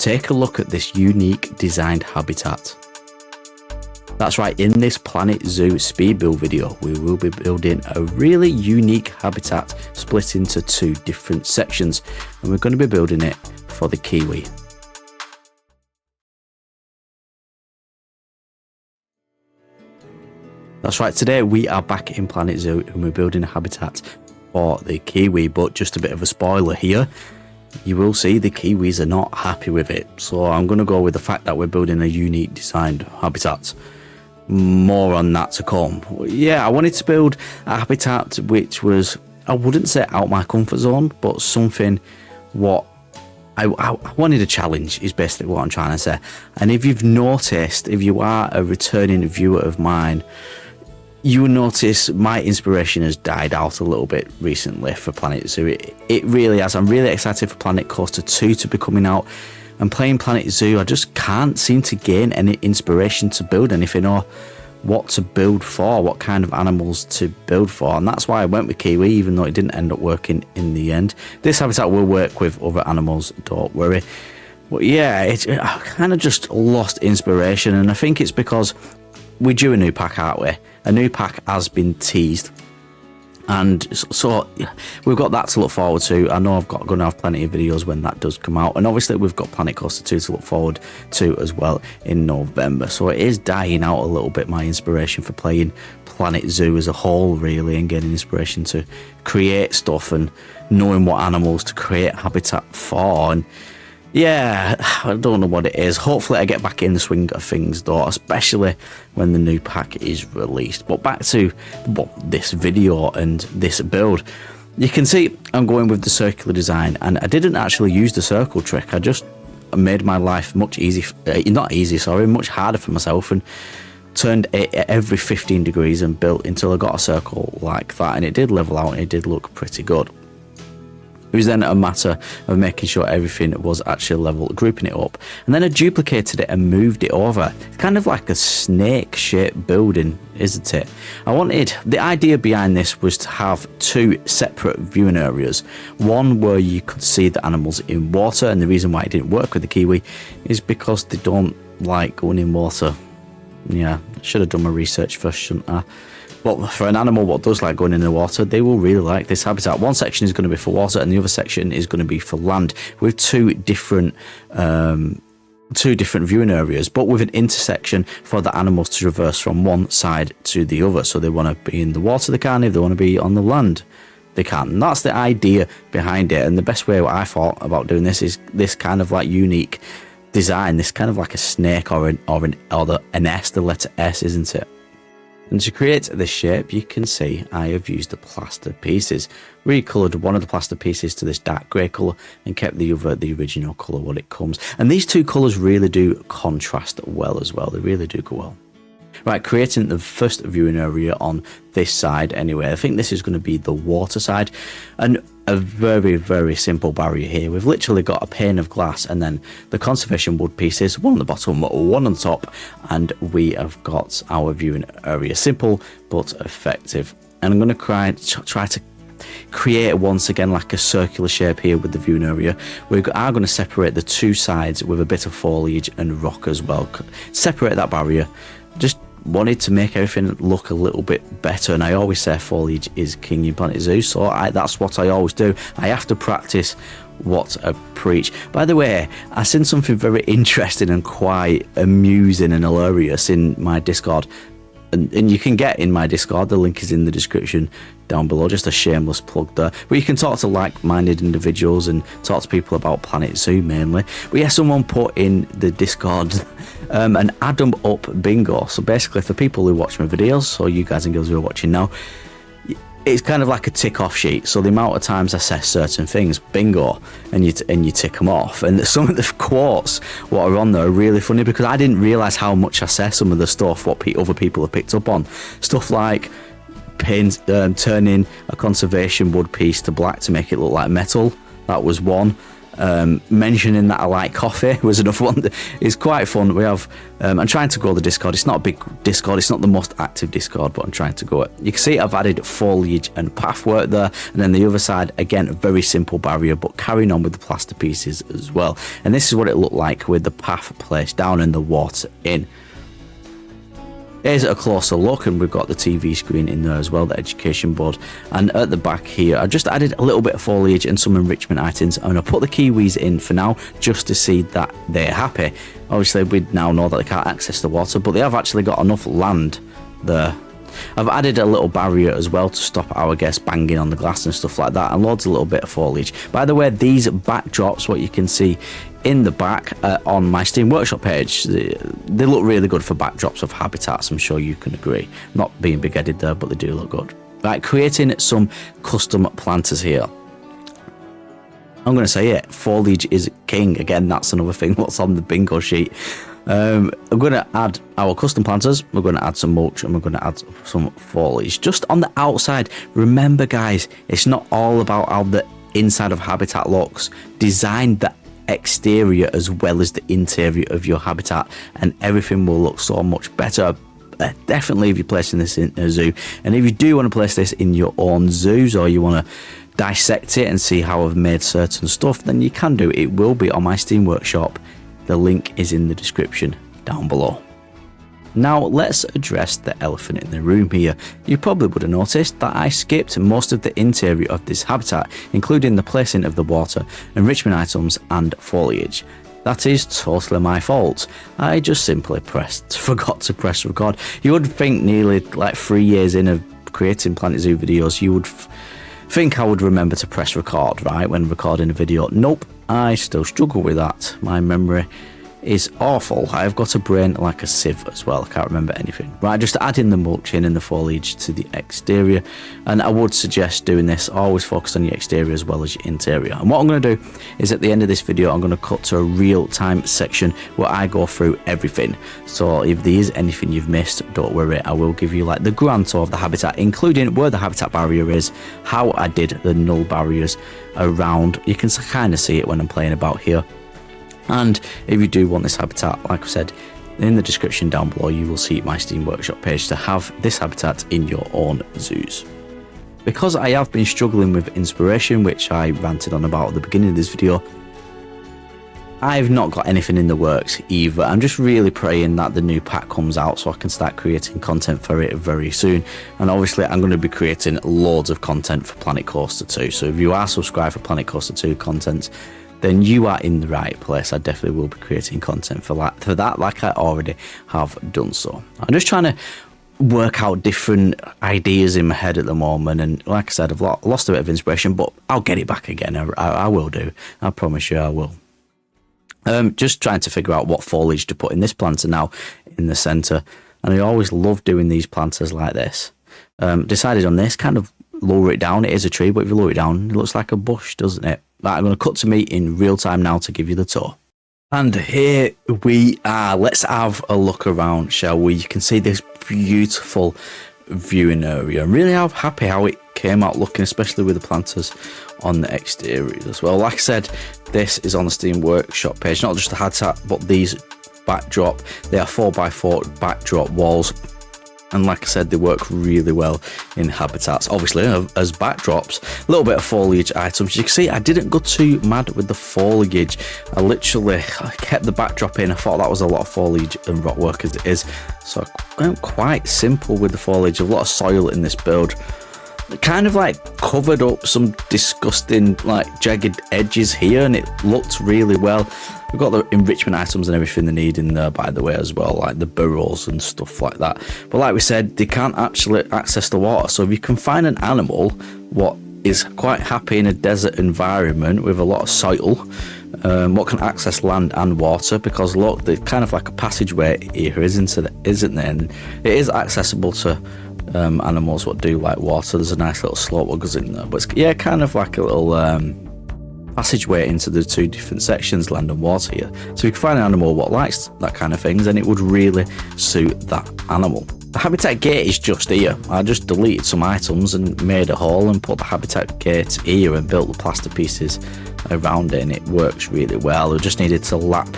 take a look at this unique designed habitat. That's right, in this Planet Zoo speed build video, we will be building a really unique habitat split into 2 different sections, and we're going to be building it for the Kiwi. That's right, today we are back in Planet Zoo and we're building a habitat for the Kiwi, but just a bit of a spoiler here. You will see the Kiwis are not happy with it, so I'm going to go with the fact that we're building a unique designed habitat. More on that to come. Yeah, I wanted to build a habitat which was, I wouldn't say out my comfort zone, but something what I wanted a challenge is basically what I'm trying to say. And if you've noticed, if you are a returning viewer of mine, you will notice my inspiration has died out a little bit recently for Planet Zoo. It really has. I'm really excited for Planet Coaster 2 to be coming out. And playing Planet Zoo, I just can't seem to gain any inspiration to build anything or what to build for, what kind of animals to build for. And that's why I went with Kiwi, even though it didn't end up working in the end. This habitat will work with other animals, don't worry. But yeah, I kind of just lost inspiration. And I think it's because we're due a new pack, aren't we? A new pack has been teased. And so we've got that to look forward to. I know going to have plenty of videos when that does come out, and obviously we've got Planet Coaster 2 to look forward to as well in November. So it is dying out a little bit, my inspiration for playing Planet Zoo as a whole, really, and getting inspiration to create stuff and knowing what animals to create habitat for. And yeah, I don't know what it is. Hopefully I get back in the swing of things though, especially when the new pack is released. But back to this video and this build. You can see I'm going with the circular design, and I didn't actually use the circle trick. I just made my life much harder for myself and turned it every 15 degrees and built until I got a circle like that, and it did level out and it did look pretty good. It was then a matter of making sure everything was actually level, grouping it up, and then I duplicated it and moved it over. It's kind of like a snake-shaped building, isn't it? The idea behind this was to have 2 separate viewing areas. One where you could see the animals in water, and the reason why it didn't work with the Kiwi is because they don't like going in water. Yeah, I should have done my research first, shouldn't I? But for an animal what does like going in the water, they will really like this habitat. One section is going to be for water and the other section is going to be for land, with 2 different viewing areas, but with an intersection for the animals to traverse from one side to the other. So they want to be in the water, they can. If they want to be on the land, they can. And that's the idea behind it. And the best way I thought about doing this is this kind of like unique design, this kind of like a snake or an S, the letter S, isn't it? And to create this shape, you can see I have used the plaster pieces. Recoloured one of the plaster pieces to this dark grey colour and kept the other the original colour what it comes. And these 2 colours really do contrast well as well. They really do go well. Right, creating the first viewing area on this side anyway. I think this is going to be the water side. And a very, very simple barrier here. We've literally got a pane of glass and then the conservation wood pieces, one on the bottom, one on the top, and we have got our viewing area. Simple but effective. And I'm going to try to create once again like a circular shape here with the viewing area. We are going to separate the 2 sides with a bit of foliage and rock as well. Separate that barrier. Just wanted to make everything look a little bit better, and I always say foliage is king in Planet Zoo, so that's what I always do. I have to practice what I preach. By the way, I seen something very interesting and quite amusing and hilarious in my Discord, and you can get in my Discord, the link is in the description down below, just a shameless plug there, where you can talk to like-minded individuals and talk to people about Planet Zoo mainly. But yeah, someone put in the Discord an Adamup bingo. So basically, for people who watch my videos, so you guys and girls who are watching now, it's kind of like a tick off sheet. So the amount of times I say certain things, bingo, and you tick them off. And some of the quotes what are on there are really funny, because I didn't realise how much I say some of the stuff what other people have picked up on. Stuff like turning a conservation wood piece to black to make it look like metal. That was one. mentioning that I like coffee was another one that is quite fun. We have I'm trying to grow the Discord. It's not a big Discord, it's not the most active Discord, but I'm trying to grow it. You can see I've added foliage and pathwork there, and then the other side again a very simple barrier, but carrying on with the plaster pieces as well. And this is what it looked like with the path placed down and the water in. Here's a closer look, and we've got the TV screen in there as well, the education board. And at the back here, I just added a little bit of foliage and some enrichment items, and I put the Kiwis in for now just to see that they're happy. Obviously, we now know that they can't access the water, but they have actually got enough land there. I've added a little barrier as well to stop our guests banging on the glass and stuff like that, and loads of little bit of foliage. By the way, these backdrops, what you can see in the back on my Steam Workshop page, they look really good for backdrops of habitats. I'm sure you can agree. Not being big-headed there, but they do look good. Right, creating some custom planters here. I'm going to say it, foliage is king. Again, that's another thing what's on the bingo sheet. I'm going to add our custom planters, we're going to add some mulch, and we're going to add some foliage just on the outside. Remember guys, it's not all about how the inside of habitat looks. Design the exterior as well as the interior of your habitat, and everything will look so much better. Definitely if you're placing this in a zoo, and if you do want to place this in your own zoos, or you want to dissect it and see how I've made certain stuff, then you can do it. It will be on my Steam Workshop. The link is in the description down below. Now let's address the elephant in the room here. You probably would have noticed that I skipped most of the interior of this habitat, including the placing of the water, enrichment items and foliage. That is totally my fault. I just simply forgot to press record. You would think nearly like 3 years in of creating Planet Zoo videos, you would think I would remember to press record, right, when recording a video. Nope, I still struggle with that. My memory is awful. I've got a brain like a sieve as well. I can't remember anything. Right, just adding the mulching and the foliage to the exterior, and I would suggest doing this. Always focus on your exterior as well as your interior. And what I'm going to do is at the end of this video, I'm going to cut to a real-time section where I go through everything. So if there is anything you've missed, don't worry, I will give you like the grand tour of the habitat, including where the habitat barrier is, how I did the null barriers around. You can kind of see it when I'm playing about here. And if you do want this habitat, like I said, in the description down below you will see my Steam Workshop page to have this habitat in your own zoos. Because I have been struggling with inspiration, which I ranted on about at the beginning of this video, I've not got anything in the works either. I'm just really praying that the new pack comes out so I can start creating content for it very soon. And obviously I'm going to be creating loads of content for Planet Coaster 2. So if you are subscribed for Planet Coaster 2 content, then you are in the right place. I definitely will be creating content for that, like I already have done so. I'm just trying to work out different ideas in my head at the moment, and like I said, I've lost a bit of inspiration, but I'll get it back again. I will do. I promise you I will. Just trying to figure out what foliage to put in this planter now in the centre, and I always love doing these planters like this. Decided on this, kind of lower it down. It is a tree, but if you lower it down, it looks like a bush, doesn't it? Right, I'm going to cut to me in real time now to give you the tour. And here we are. Let's have a look around, shall we? You can see this beautiful viewing area. I'm really happy how it came out looking, especially with the planters on the exterior as well. Like I said, this is on the Steam Workshop page, not just the habitat, but these backdrop. They are 4x4 backdrop walls. And like I said, they work really well in habitats. Obviously, as backdrops, a little bit of foliage items. You can see I didn't go too mad with the foliage. I kept the backdrop in. I thought that was a lot of foliage and rock work as it is. So I went quite simple with the foliage. A lot of soil in this build. It kind of like covered up some disgusting like jagged edges here, and it looked really well. We've got the enrichment items and everything they need in there, by the way, as well, like the burrows and stuff like that. But like we said, they can't actually access the water. So if you can find an animal what is quite happy in a desert environment with a lot of soil, what can access land and water, because look, there's kind of like a passageway here, isn't there? And it is accessible to animals what do like water. There's a nice little slope that goes in there, but it's, yeah, kind of like a little passageway into the two different sections, land and water here. So if you can find an animal what likes that kind of things, then it would really suit that animal. The habitat gate is just here. I just deleted some items and made a hole and put the habitat gate here and built the plaster pieces around it, and it works really well. I just needed to lap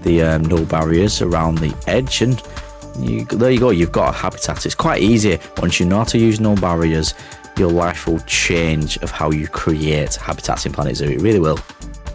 the no barriers around the edge, and there you go, you've got a habitat. It's quite easy. Once you know how to use no barriers, your life will change of how you create habitats in Planet Zoo. It really will.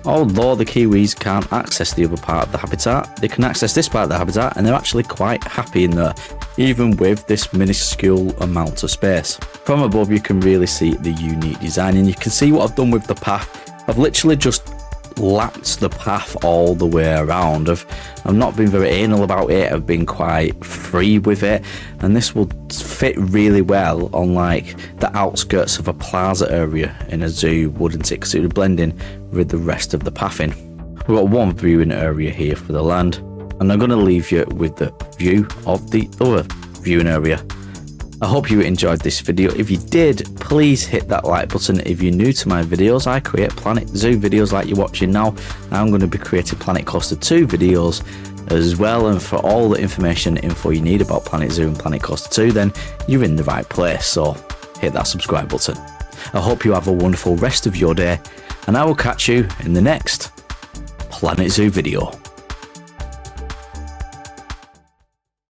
Although the Kiwis can't access the other part of the habitat, they can access this part of the habitat, and they're actually quite happy in there, even with this minuscule amount of space. From above you can really see the unique design, and you can see what I've done with the path. I've literally just lapped the path all the way around. I've not been very anal about it. I've been quite free with it, and this will fit really well on like the outskirts of a plaza area in a zoo, wouldn't it? Because it would blend in with the rest of the pathing. We've got one viewing area here for the land, and I'm going to leave you with the view of the other viewing area. I hope you enjoyed this video. If you did, please hit that like button. If you're new to my videos, I create Planet Zoo videos like you're watching now. I'm going to be creating Planet Coaster 2 videos as well, and for all the information info you need about Planet Zoo and Planet Coaster 2, then you're in the right place, so hit that subscribe button. I hope you have a wonderful rest of your day, and I will catch you in the next Planet Zoo video.